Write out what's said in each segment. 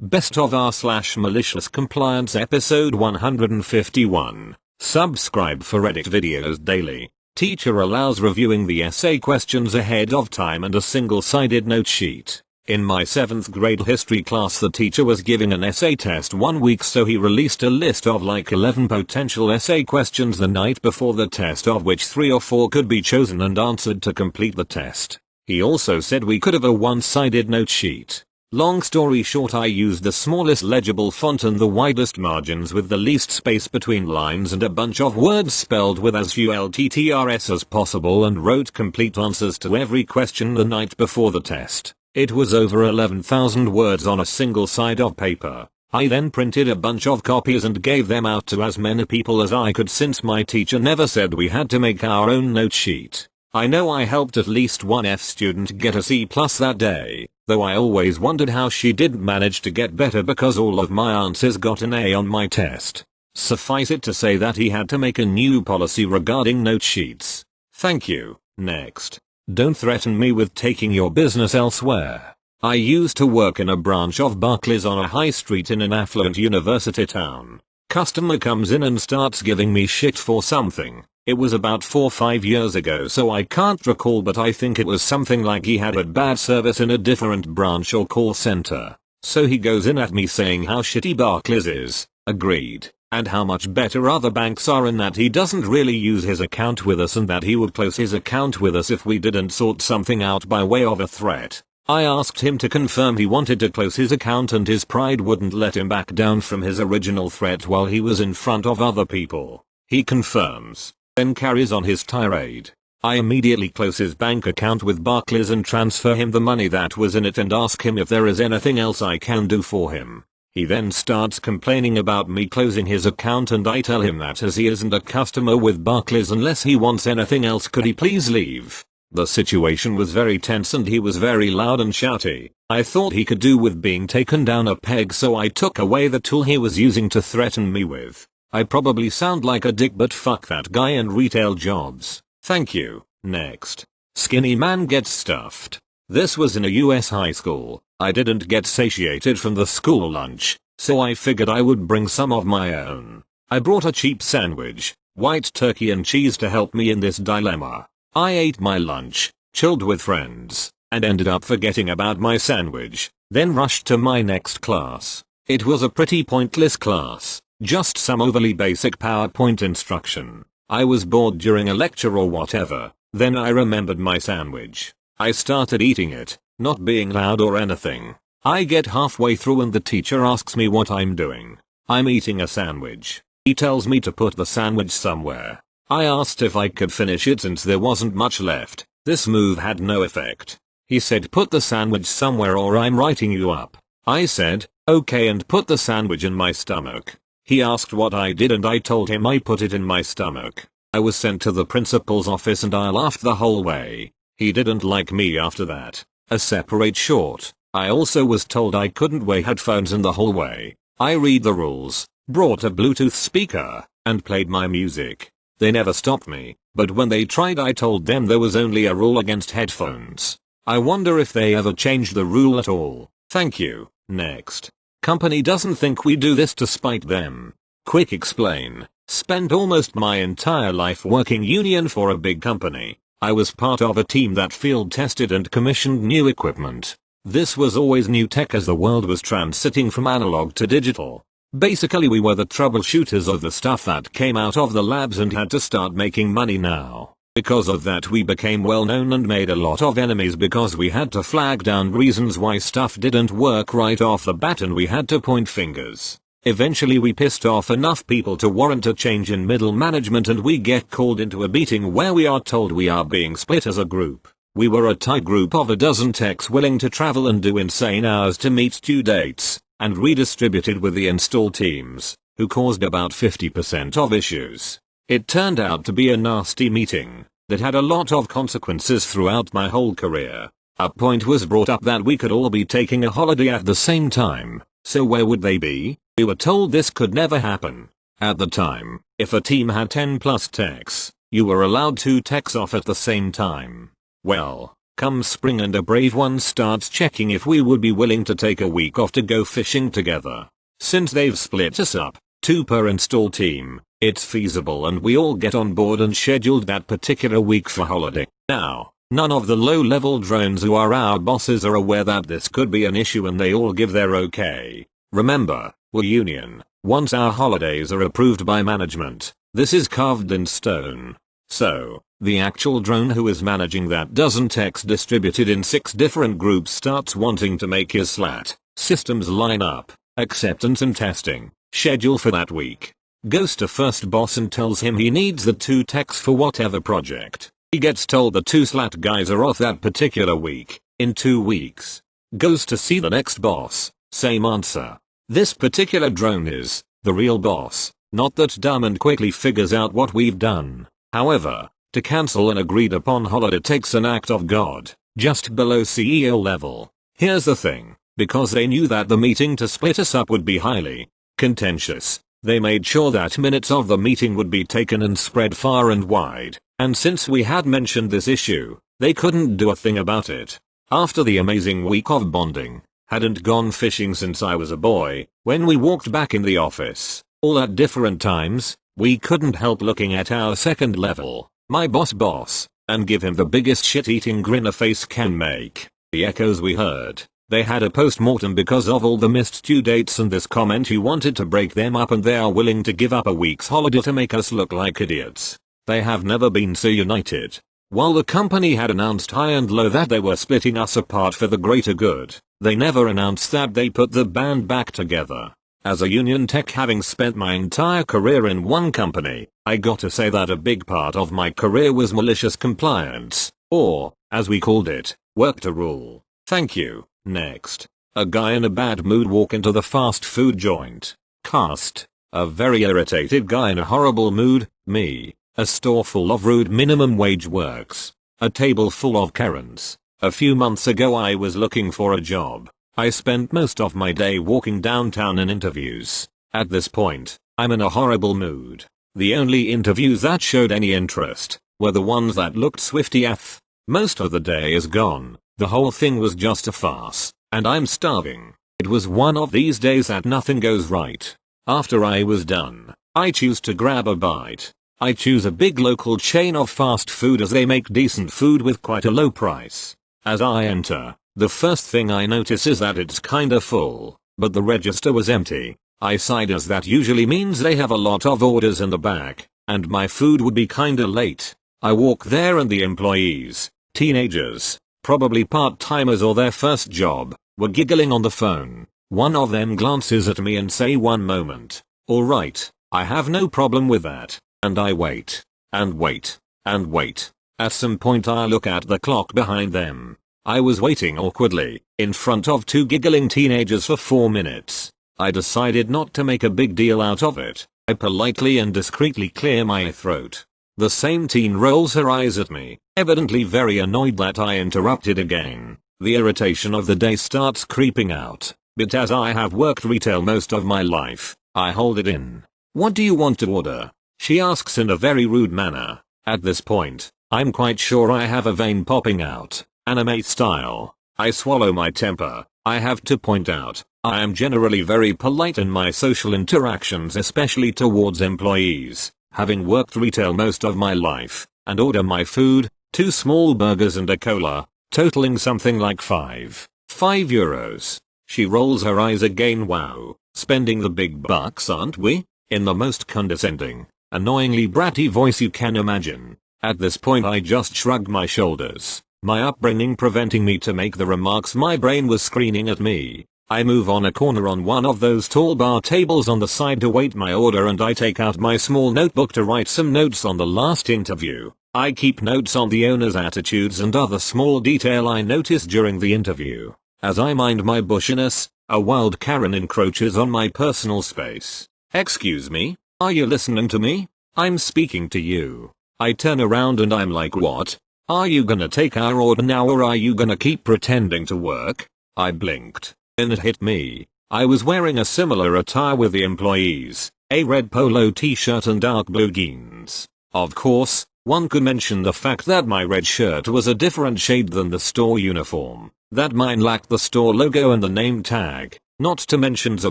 Best of r/malicious compliance episode 151. Subscribe for edit videos daily. Teacher allows reviewing the essay questions ahead of time and a single-sided note sheet. In my 7th grade history class, the teacher was giving an essay test 1 week, so he released a list of like 11 potential essay questions the night before the test, of which 3 or 4 could be chosen and answered to complete the test. He also said we could have a one-sided note sheet. Long story short, I used the smallest legible font and the widest margins with the least space between lines and a bunch of words spelled with as few LTTRS as possible, and wrote complete answers to every question the night before the test. It was over 11,000 words on a single side of paper. I then printed a bunch of copies and gave them out to as many people as I could, since my teacher never said we had to make our own note sheet. I know I helped at least one F student get a C+ that day, though I always wondered how she didn't manage to get better because all of my answers got an A on my test. Suffice it to say that he had to make a new policy regarding note sheets. Thank you. Next. Don't threaten me with taking your business elsewhere. I used to work in a branch of Barclays on a high street in an affluent university town. Customer comes in and starts giving me shit for something. It was about 4 or 5 years ago, so I can't recall, but I think it was something like he had bad service in a different branch or call center. So he goes in at me saying how shitty Barclays is, agreed, and how much better other banks are, and that he doesn't really use his account with us and that he would close his account with us if we didn't sort something out by way of a threat. I asked him to confirm he wanted to close his account, and his pride wouldn't let him back down from his original threat while he was in front of other people. He confirms, then carries on his tirade. I immediately close his bank account with Barclays and transfer him the money that was in it and ask him if there is anything else I can do for him. He then starts complaining about me closing his account, and I tell him that as he isn't a customer with Barclays unless he wants anything else, could he please leave. The situation was very tense and he was very loud and shouty. I thought he could do with being taken down a peg, so I took away the tool he was using to threaten me with. I probably sound like a dick, but fuck that guy and retail jobs. Thank you. Next. Skinny man gets stuffed. This was in a US high school. I didn't get satiated from the school lunch, so I figured I would bring some of my own. I brought a cheap sandwich, white turkey and cheese to help me in this dilemma. I ate my lunch, chilled with friends, and ended up forgetting about my sandwich, then rushed to my next class. It was a pretty pointless class, just some overly basic PowerPoint instruction. I was bored during a lecture or whatever. Then I remembered my sandwich. I started eating it, not being loud or anything. I get halfway through and the teacher asks me what I'm doing. I'm eating a sandwich. He tells me to put the sandwich somewhere. I asked if I could finish it since there wasn't much left. This move had no effect. He said put the sandwich somewhere or I'm writing you up. I said, okay, and put the sandwich in my stomach. He asked what I did and I told him I put it in my stomach. I was sent to the principal's office and I laughed the whole way. He didn't like me after that. A separate short. I also was told I couldn't wear headphones in the hallway. I read the rules, brought a Bluetooth speaker, and played my music. They never stopped me, but when they tried I told them there was only a rule against headphones. I wonder if they ever changed the rule at all. Thank you. Next. Company doesn't think we do this to spite them. Quick explain. Spent almost my entire life working union for a big company. I was part of a team that field tested and commissioned new equipment. This was always new tech as the world was transiting from analog to digital. Basically we were the troubleshooters of the stuff that came out of the labs and had to start making money now. Because of that we became well known and made a lot of enemies because we had to flag down reasons why stuff didn't work right off the bat and we had to point fingers. Eventually we pissed off enough people to warrant a change in middle management and we get called into a meeting where we are told we are being split as a group. We were a tight group of a dozen techs willing to travel and do insane hours to meet due dates, and redistributed with the install teams, who caused about 50% of issues. It turned out to be a nasty meeting that had a lot of consequences throughout my whole career. A point was brought up that we could all be taking a holiday at the same time, so where would they be? We were told this could never happen. At the time, if a team had 10 plus techs, you were allowed 2 techs off at the same time. Well, Come spring and a brave one starts checking if we would be willing to take a week off to go fishing together. Since they've split us up, 2 per install team, it's feasible and we all get on board and scheduled that particular week for holiday. Now, none of the low-level drones who are our bosses are aware that this could be an issue and they all give their okay. Remember, we're union. Once our holidays are approved by management, this is carved in stone. So, the actual drone who is managing that dozen techs distributed in 6 different groups starts wanting to make his SLAT, systems line up, acceptance and testing, schedule for that week. Goes to first boss and tells him he needs the 2 techs for whatever project. He gets told the 2 SLAT guys are off that particular week, in 2 weeks. Goes to see the next boss, same answer. This particular drone is the real boss, not that dumb, and quickly figures out what we've done. However, to cancel an agreed upon holiday takes an act of God, just below CEO level. Here's the thing, because they knew that the meeting to split us up would be highly contentious, they made sure that minutes of the meeting would be taken and spread far and wide, and since we had mentioned this issue, they couldn't do a thing about it. After the amazing week of bonding, hadn't gone fishing since I was a boy, when we walked back in the office, all at different times, we couldn't help looking at our second level, my boss, and give him the biggest shit-eating grin a face can make. The echoes we heard. They had a post-mortem because of all the missed due dates and this comment you wanted to break them up and they are willing to give up a week's holiday to make us look like idiots. They have never been so united. While the company had announced high and low that they were splitting us apart for the greater good, they never announced that they put the band back together. As a union tech, having spent my entire career in one company, I gotta say that a big part of my career was malicious compliance, or, as we called it, work to rule. Thank you. Next. A guy in a bad mood walk into the fast food joint. Cast. A very irritated guy in a horrible mood, me. A store full of rude minimum wage works. A table full of Karens. A few months ago I was looking for a job. I spent most of my day walking downtown in interviews. At this point, I'm in a horrible mood. The only interviews that showed any interest were the ones that looked swifty AF. Most of the day is gone. The whole thing was just a farce, and I'm starving. It was one of these days that nothing goes right. After I was done, I choose to grab a bite. I choose a big local chain of fast food as they make decent food with quite a low price. As I enter, the first thing I notice is that it's kinda full, but the register was empty. I sighed as that usually means they have a lot of orders in the back, and my food would be kinda late. I walk there and the employees, teenagers, probably part-timers or their first job, were giggling on the phone. One of them glances at me and say, "One moment. Alright, I have no problem with that." And I wait. And wait. And wait. At some point I look at the clock behind them. I was waiting awkwardly, in front of 2 giggling teenagers for 4 minutes. I decided not to make a big deal out of it. I politely and discreetly clear my throat. The same teen rolls her eyes at me, evidently very annoyed that I interrupted again. The irritation of the day starts creeping out, but as I have worked retail most of my life, I hold it in. "What do you want to order?" she asks in a very rude manner. At this point, I'm quite sure I have a vein popping out, anime style. I swallow my temper. I have to point out, I am generally very polite in my social interactions, especially towards employees. Having worked retail most of my life, and order my food, 2 small burgers and a cola, totaling something like €5. She rolls her eyes again. "Wow, spending the big bucks, aren't we?" in the most condescending, annoyingly bratty voice you can imagine. At this point I just shrug my shoulders, my upbringing preventing me to make the remarks my brain was screaming at me. I move on a corner on one of those tall bar tables on the side to wait my order, and I take out my small notebook to write some notes on the last interview. I keep notes on the owner's attitudes and other small detail I noticed during the interview. As I mind my bushiness, a wild Karen encroaches on my personal space. "Excuse me, are you listening to me? I'm speaking to you." I turn around and I'm like, "What? Are you gonna take our order now or are you gonna keep pretending to work?" I blinked. And it hit me. I was wearing a similar attire with the employees, a red polo t-shirt and dark blue jeans. Of course, one could mention the fact that my red shirt was a different shade than the store uniform, that mine lacked the store logo and the name tag, not to mention the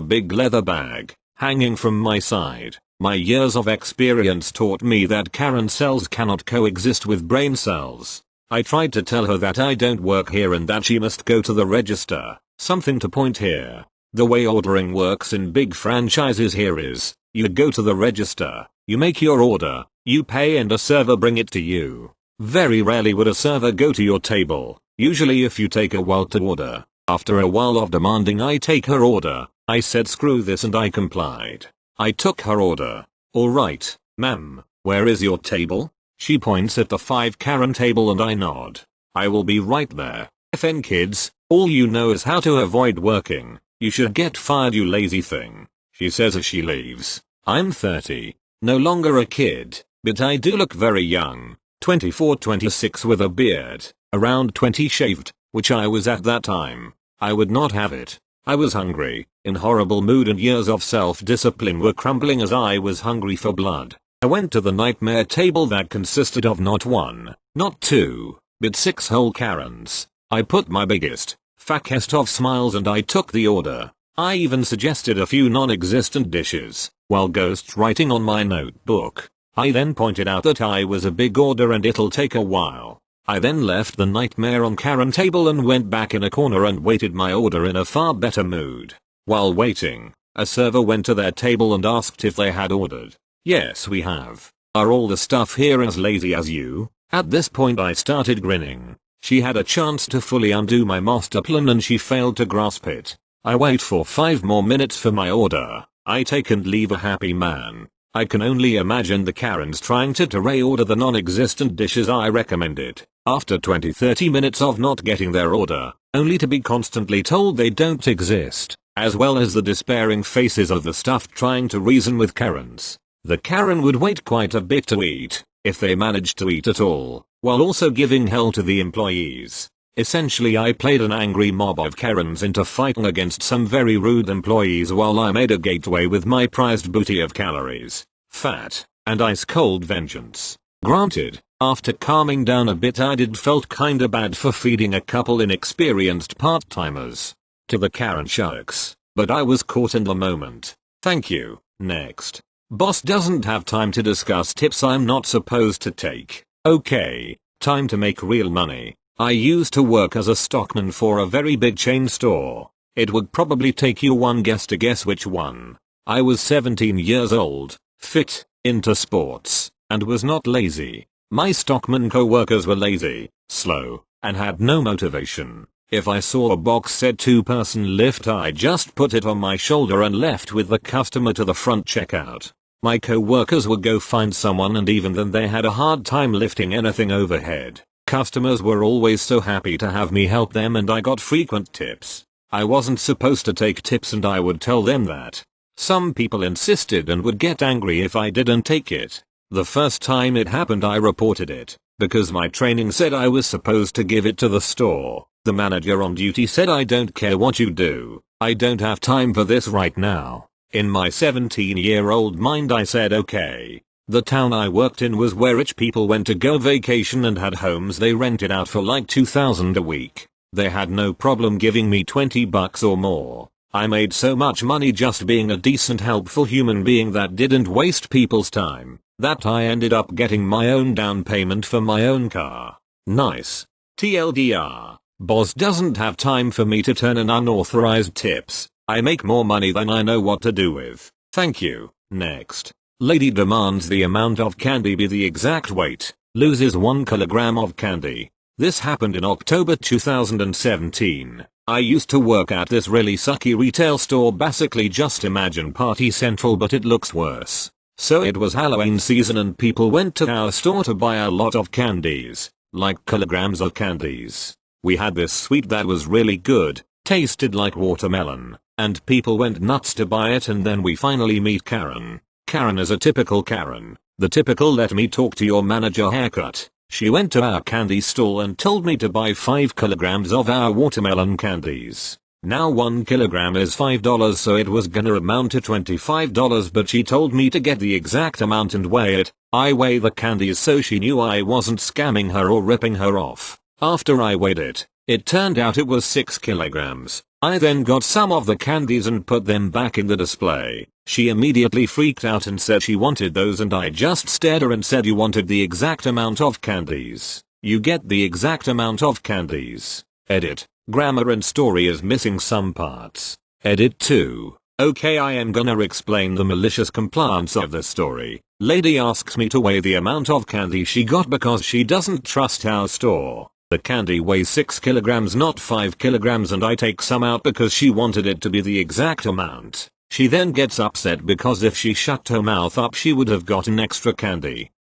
big leather bag hanging from my side. My years of experience taught me that Karen cells cannot coexist with brain cells. I tried to tell her that I don't work here and that she must go to the register. Something to point here. The way ordering works in big franchises here is, you go to the register, you make your order, you pay and a server bring it to you. Very rarely would a server go to your table, usually if you take a while to order. After a while of demanding I take her order, I said screw this and I complied. I took her order. Alright, ma'am, where is your table? She points at the 5 Karen table and I nod. I will be right there. FN kids, all you know is how to avoid working. You should get fired you lazy thing. She says as she leaves. I'm 30. No longer a kid, but I do look very young. 24-26 with a beard. Around 20 shaved, which I was at that time. I would not have it. I was hungry, in horrible mood and years of self-discipline were crumbling as I was hungry for blood. I went to the nightmare table that consisted of not 1, not 2, but 6 whole Karens. I put my biggest, fattest of smiles and I took the order. I even suggested a few non-existent dishes, while ghost writing on my notebook. I then pointed out that I was a big order and it'll take a while. I then left the nightmare on Karen table and went back in a corner and waited my order in a far better mood. While waiting, a server went to their table and asked if they had ordered. Yes, we have. Are all the stuff here as lazy as you? At this point I started grinning. She had a chance to fully undo my master plan and she failed to grasp it. I wait for 5 more minutes for my order. I take and leave a happy man. I can only imagine the Karens trying to reorder the non-existent dishes I recommended. After 20-30 minutes of not getting their order, only to be constantly told they don't exist, as well as the despairing faces of the staff trying to reason with Karens. The Karen would wait quite a bit to eat, if they managed to eat at all, while also giving hell to the employees. Essentially I played an angry mob of Karens into fighting against some very rude employees while I made a gateway with my prized booty of calories, fat, and ice-cold vengeance. Granted, after calming down a bit I did felt kinda bad for feeding a couple inexperienced part-timers to the Karen sharks, but I was caught in the moment. Thank you. Next. Boss doesn't have time to discuss tips I'm not supposed to take. Okay, time to make real money. I used to work as a stockman for a very big chain store. It would probably take you one guess to guess which one. I was 17 years old, fit, into sports, and was not lazy. My stockman co-workers were lazy, slow, and had no motivation. If I saw a box said 2-person lift I just put it on my shoulder and left with the customer to the front checkout. My co-workers would go find someone and even then they had a hard time lifting anything overhead. Customers were always so happy to have me help them and I got frequent tips. I wasn't supposed to take tips and I would tell them that. Some people insisted and would get angry if I didn't take it. The first time it happened I reported it, because my training said I was supposed to give it to the store. The manager on duty said I don't care what you do, I don't have time for this right now. In my 17-year-old mind I said okay. The town I worked in was where rich people went to go vacation and had homes they rented out for like $2,000 a week. They had no problem giving me $20 or more. I made so much money just being a decent helpful human being that didn't waste people's time, that I ended up getting my own down payment for my own car. Nice. TLDR. Boss doesn't have time for me to turn in unauthorized tips. I make more money than I know what to do with. Thank you. Next. Lady demands the amount of candy be the exact weight, loses 1 kilogram of candy. This happened in October 2017. I used to work at this really sucky retail store, basically just imagine Party Central but it looks worse. So it was Halloween season and people went to our store to buy a lot of candies, like kilograms of candies. We had this sweet that was really good, tasted like watermelon, and people went nuts to buy it and then we finally meet Karen. Karen is a typical Karen, the typical let me talk to your manager haircut. She went to our candy stall and told me to buy 5 kilograms of our watermelon candies. Now 1 kilogram is $5, so it was gonna amount to $25, but she told me to get the exact amount and weigh it. I weigh the candies so she knew I wasn't scamming her or ripping her off. After I weighed it, it turned out it was 6 kilograms. I then got some of the candies and put them back in the display. She immediately freaked out and said she wanted those, and I just stared her and said, you wanted the exact amount of candies. You get the exact amount of candies. Edit. Grammar and story is missing some parts. Edit 2. Okay, I am gonna explain the malicious compliance of the story. Lady asks me to weigh the amount of candy she got because she doesn't trust our store. The candy weighs 6 kilograms, not 5 kilograms, and I take some out because she wanted it to be the exact amount. She then gets upset because if she shut her mouth up she would have gotten extra candy.